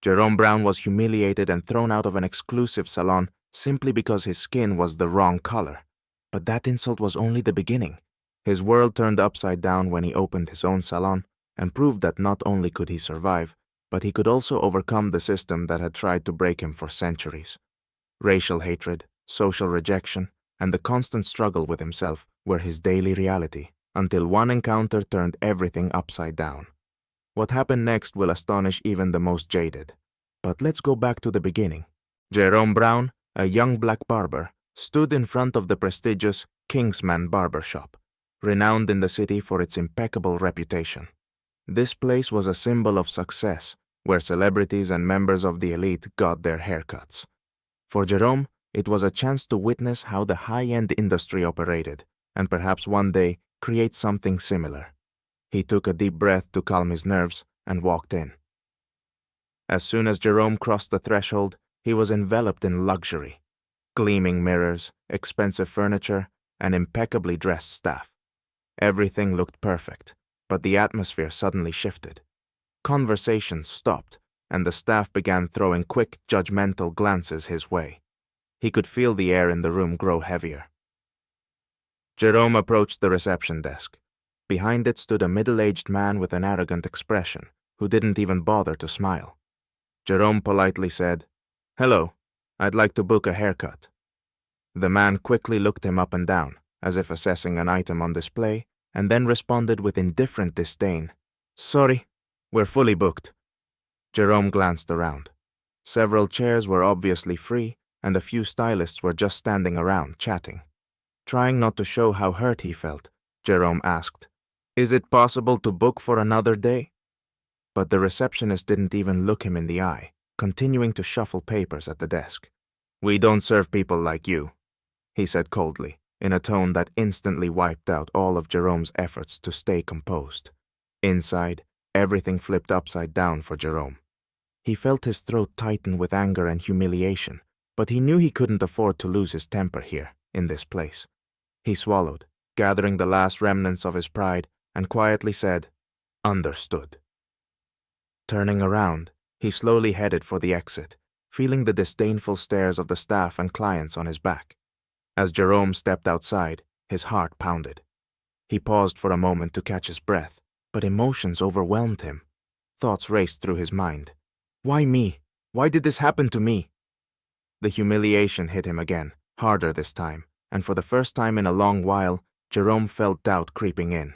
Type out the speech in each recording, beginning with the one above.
Jerome Brown was humiliated and thrown out of an exclusive salon simply because his skin was the wrong color. But that insult was only the beginning. His world turned upside down when he opened his own salon and proved that not only could he survive, but he could also overcome the system that had tried to break him for centuries. Racial hatred, social rejection, and the constant struggle with himself were his daily reality, until one encounter turned everything upside down. What happened next will astonish even the most jaded. But let's go back to the beginning. Jerome Brown, a young black barber, stood in front of the prestigious Kingsman Barbershop, renowned in the city for its impeccable reputation. This place was a symbol of success, where celebrities and members of the elite got their haircuts. For Jerome, it was a chance to witness how the high-end industry operated, and perhaps one day create something similar. He took a deep breath to calm his nerves and walked in. As soon as Jerome crossed the threshold, he was enveloped in luxury. Gleaming mirrors, expensive furniture, and impeccably dressed staff. Everything looked perfect, but the atmosphere suddenly shifted. Conversations stopped, and the staff began throwing quick, judgmental glances his way. He could feel the air in the room grow heavier. Jerome approached the reception desk. Behind it stood a middle-aged man with an arrogant expression, who didn't even bother to smile. Jerome politely said, "Hello, I'd like to book a haircut." The man quickly looked him up and down, as if assessing an item on display, and then responded with indifferent disdain, "Sorry, we're fully booked." Jerome glanced around. Several chairs were obviously free, and a few stylists were just standing around, chatting. Trying not to show how hurt he felt, Jerome asked, "Is it possible to book for another day?" But the receptionist didn't even look him in the eye, continuing to shuffle papers at the desk. "We don't serve people like you," he said coldly, in a tone that instantly wiped out all of Jerome's efforts to stay composed. Inside, everything flipped upside down for Jerome. He felt his throat tighten with anger and humiliation, but he knew he couldn't afford to lose his temper here, in this place. He swallowed, gathering the last remnants of his pride, and quietly said, "Understood." Turning around, he slowly headed for the exit, feeling the disdainful stares of the staff and clients on his back. As Jerome stepped outside, his heart pounded. He paused for a moment to catch his breath, but emotions overwhelmed him. Thoughts raced through his mind. Why me? Why did this happen to me? The humiliation hit him again, harder this time, and for the first time in a long while, Jerome felt doubt creeping in.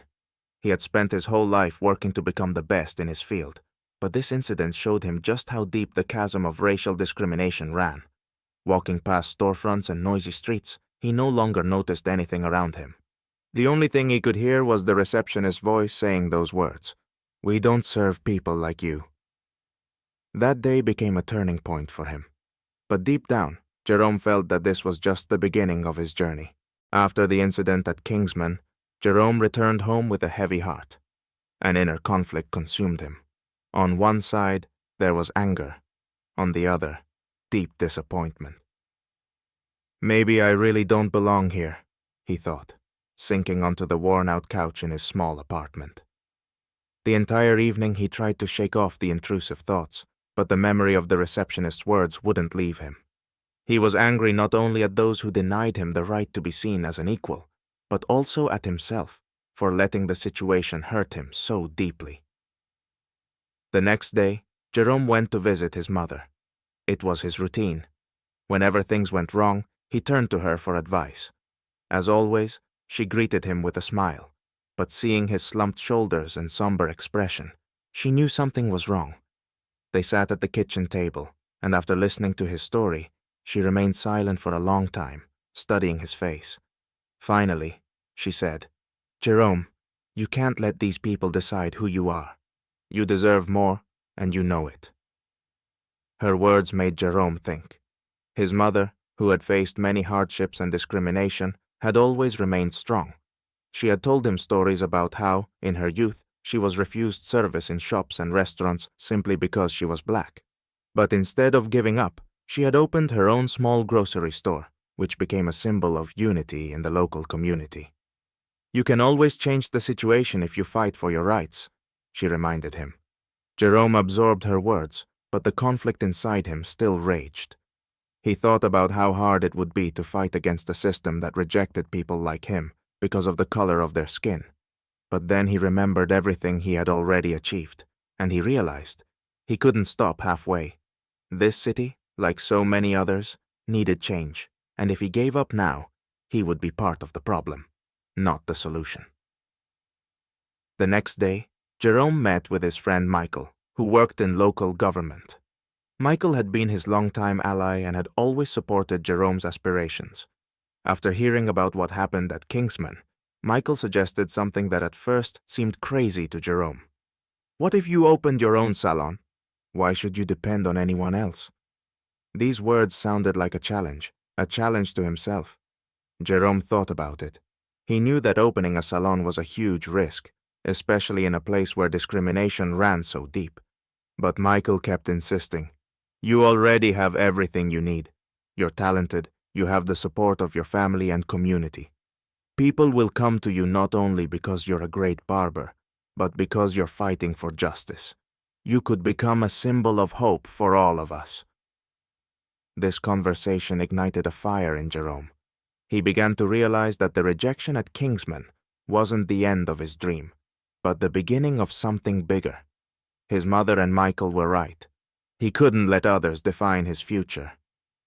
He had spent his whole life working to become the best in his field, but this incident showed him just how deep the chasm of racial discrimination ran. Walking past storefronts and noisy streets, he no longer noticed anything around him. The only thing he could hear was the receptionist's voice saying those words, "We don't serve people like you." That day became a turning point for him. But deep down, Jerome felt that this was just the beginning of his journey. After the incident at Kingsman, Jerome returned home with a heavy heart. An inner conflict consumed him. On one side, there was anger. On the other, deep disappointment. Maybe I really don't belong here, he thought, sinking onto the worn-out couch in his small apartment. The entire evening he tried to shake off the intrusive thoughts, but the memory of the receptionist's words wouldn't leave him. He was angry not only at those who denied him the right to be seen as an equal, but also at himself for letting the situation hurt him so deeply. The next day, Jerome went to visit his mother. It was his routine. Whenever things went wrong, he turned to her for advice. As always, she greeted him with a smile, but seeing his slumped shoulders and somber expression, she knew something was wrong. They sat at the kitchen table, and after listening to his story, she remained silent for a long time, studying his face. Finally, she said, "Jerome, you can't let these people decide who you are. You deserve more, and you know it." Her words made Jerome think. His mother, who had faced many hardships and discrimination, had always remained strong. She had told him stories about how, in her youth, she was refused service in shops and restaurants simply because she was black. But instead of giving up, she had opened her own small grocery store, which became a symbol of unity in the local community. "You can always change the situation if you fight for your rights," she reminded him. Jerome absorbed her words, but the conflict inside him still raged. He thought about how hard it would be to fight against a system that rejected people like him because of the color of their skin. But then he remembered everything he had already achieved, and he realized he couldn't stop halfway. This city, like so many others, needed change, and if he gave up now, he would be part of the problem, not the solution. The next day, Jerome met with his friend Michael, who worked in local government. Michael had been his longtime ally and had always supported Jerome's aspirations. After hearing about what happened at Kingsman, Michael suggested something that at first seemed crazy to Jerome. What if you opened your own salon? Why should you depend on anyone else? These words sounded like a challenge to himself. Jerome thought about it. He knew that opening a salon was a huge risk, especially in a place where discrimination ran so deep. But Michael kept insisting. You already have everything you need. You're talented, you have the support of your family and community. People will come to you not only because you're a great barber, but because you're fighting for justice. You could become a symbol of hope for all of us. This conversation ignited a fire in Jerome. He began to realize that the rejection at Kingsman wasn't the end of his dream, but the beginning of something bigger. His mother and Michael were right. He couldn't let others define his future.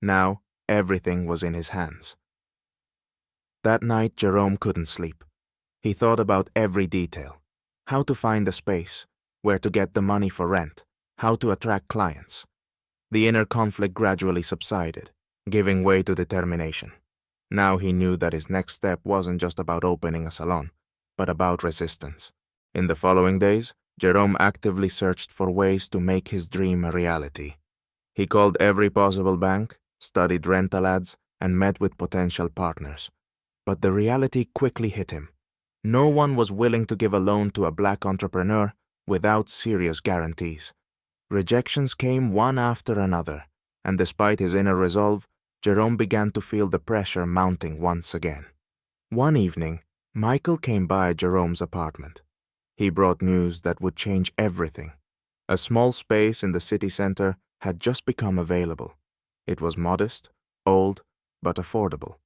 Now, everything was in his hands. That night, Jerome couldn't sleep. He thought about every detail. How to find a space, where to get the money for rent, how to attract clients. The inner conflict gradually subsided, giving way to determination. Now he knew that his next step wasn't just about opening a salon, but about resistance. In the following days, Jerome actively searched for ways to make his dream a reality. He called every possible bank, studied rental ads, and met with potential partners. But the reality quickly hit him. No one was willing to give a loan to a black entrepreneur without serious guarantees. Rejections came one after another, and despite his inner resolve, Jerome began to feel the pressure mounting once again. One evening, Michael came by Jerome's apartment. He brought news that would change everything. A small space in the city center had just become available. It was modest, old, but affordable.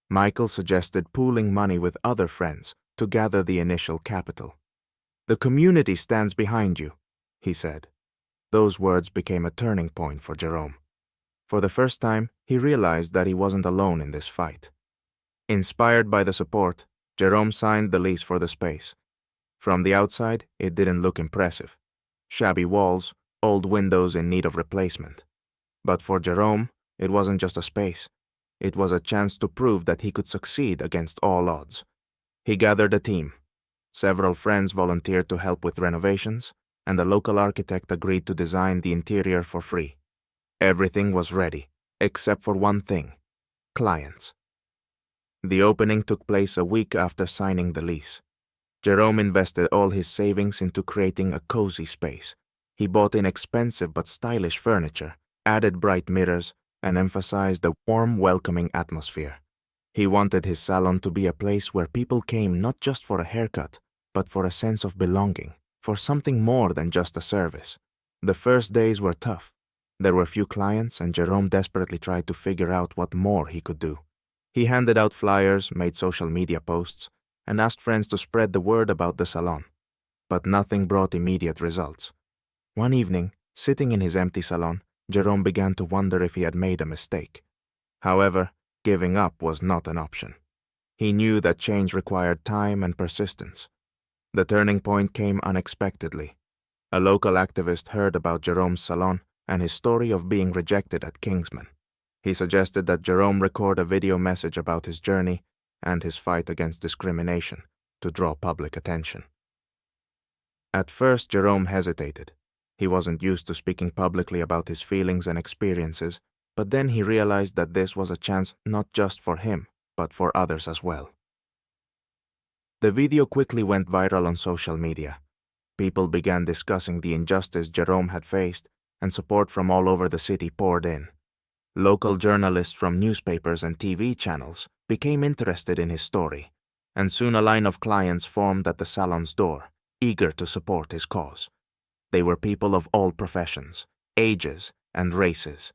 Michael suggested pooling money with other friends to gather the initial capital. "The community stands behind you," he said. Those words became a turning point for Jerome. For the first time, he realized that he wasn't alone in this fight. Inspired by the support, Jerome signed the lease for the space. From the outside, it didn't look impressive. Shabby walls, old windows in need of replacement. But for Jerome, it wasn't just a space. It was a chance to prove that he could succeed against all odds. He gathered a team. Several friends volunteered to help with renovations, and a local architect agreed to design the interior for free. Everything was ready, except for one thing: clients. The opening took place a week after signing the lease. Jerome invested all his savings into creating a cozy space. He bought inexpensive but stylish furniture, added bright mirrors, and emphasized a warm, welcoming atmosphere. He wanted his salon to be a place where people came not just for a haircut, but for a sense of belonging, for something more than just a service. The first days were tough. There were few clients, and Jerome desperately tried to figure out what more he could do. He handed out flyers, made social media posts, and asked friends to spread the word about the salon. But nothing brought immediate results. One evening, sitting in his empty salon, Jerome began to wonder if he had made a mistake. However, giving up was not an option. He knew that change required time and persistence. The turning point came unexpectedly. A local activist heard about Jerome's salon and his story of being rejected at Kingsman. He suggested that Jerome record a video message about his journey and his fight against discrimination to draw public attention. At first, Jerome hesitated. He wasn't used to speaking publicly about his feelings and experiences, but then he realized that this was a chance not just for him, but for others as well. The video quickly went viral on social media. People began discussing the injustice Jerome had faced, and support from all over the city poured in. Local journalists from newspapers and TV channels became interested in his story, and soon a line of clients formed at the salon's door, eager to support his cause. They were people of all professions, ages, and races,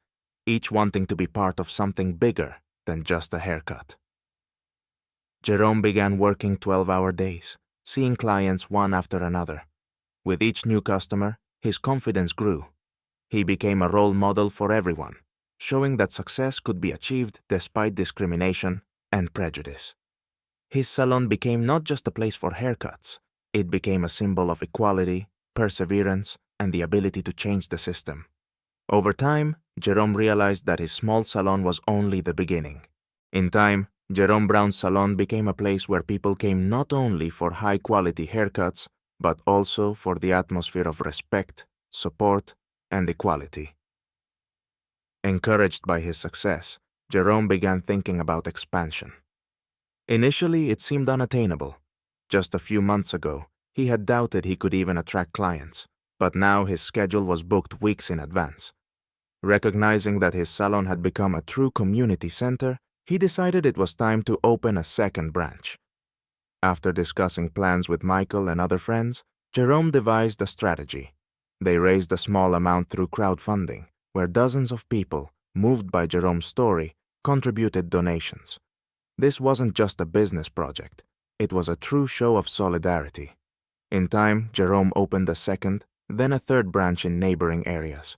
each wanting to be part of something bigger than just a haircut. Jerome began working 12-hour days, seeing clients one after another. With each new customer, his confidence grew. He became a role model for everyone, showing that success could be achieved despite discrimination and prejudice. His salon became not just a place for haircuts, it became a symbol of equality, perseverance, and the ability to change the system. Over time, Jerome realized that his small salon was only the beginning. In time, Jerome Brown's salon became a place where people came not only for high-quality haircuts, but also for the atmosphere of respect, support, and equality. Encouraged by his success, Jerome began thinking about expansion. Initially, it seemed unattainable. Just a few months ago, he had doubted he could even attract clients, but now his schedule was booked weeks in advance. Recognizing that his salon had become a true community center, he decided it was time to open a second branch. After discussing plans with Michael and other friends, Jerome devised a strategy. They raised a small amount through crowdfunding, where dozens of people, moved by Jerome's story, contributed donations. This wasn't just a business project, it was a true show of solidarity. In time, Jerome opened a second, then a third branch in neighboring areas.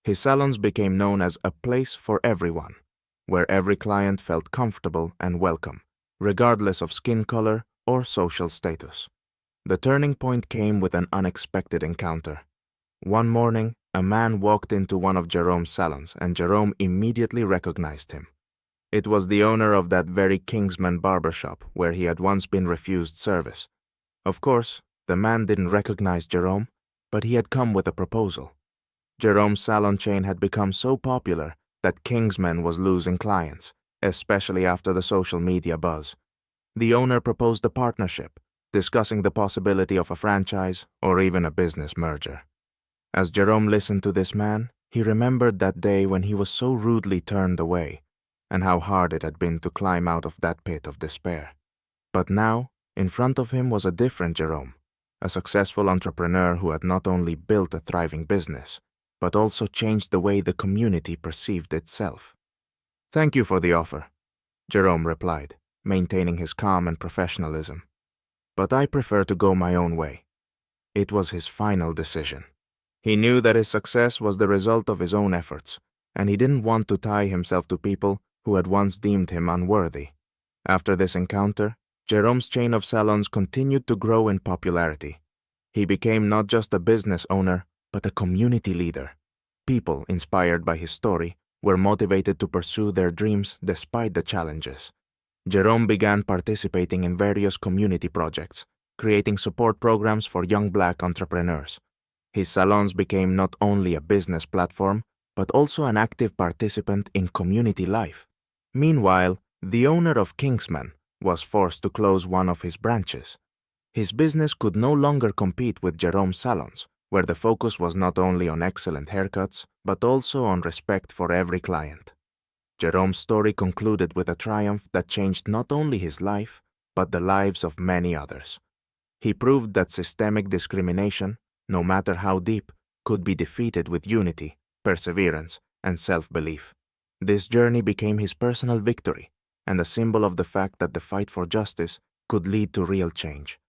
His salons became known as a place for everyone, where every client felt comfortable and welcome, regardless of skin color or social status. The turning point came with an unexpected encounter. One morning, a man walked into one of Jerome's salons and Jerome immediately recognized him. It was the owner of that very Kingsman Barbershop where he had once been refused service. Of course, the man didn't recognize Jerome, but he had come with a proposal. Jerome's salon chain had become so popular that Kingsman was losing clients, especially after the social media buzz. The owner proposed a partnership, discussing the possibility of a franchise or even a business merger. As Jerome listened to this man, he remembered that day when he was so rudely turned away, and how hard it had been to climb out of that pit of despair. But now, in front of him was a different Jerome, a successful entrepreneur who had not only built a thriving business, but also changed the way the community perceived itself. "Thank you for the offer," Jerome replied, maintaining his calm and professionalism. "But I prefer to go my own way." It was his final decision. He knew that his success was the result of his own efforts, and he didn't want to tie himself to people who had once deemed him unworthy. After this encounter, Jerome's chain of salons continued to grow in popularity. He became not just a business owner, but a community leader. People, inspired by his story, were motivated to pursue their dreams despite the challenges. Jerome began participating in various community projects, creating support programs for young Black entrepreneurs. His salons became not only a business platform, but also an active participant in community life. Meanwhile, the owner of Kingsman was forced to close one of his branches. His business could no longer compete with Jerome's salons, where the focus was not only on excellent haircuts, but also on respect for every client. Jerome's story concluded with a triumph that changed not only his life, but the lives of many others. He proved that systemic discrimination, no matter how deep, could be defeated with unity, perseverance, and self-belief. This journey became his personal victory and a symbol of the fact that the fight for justice could lead to real change.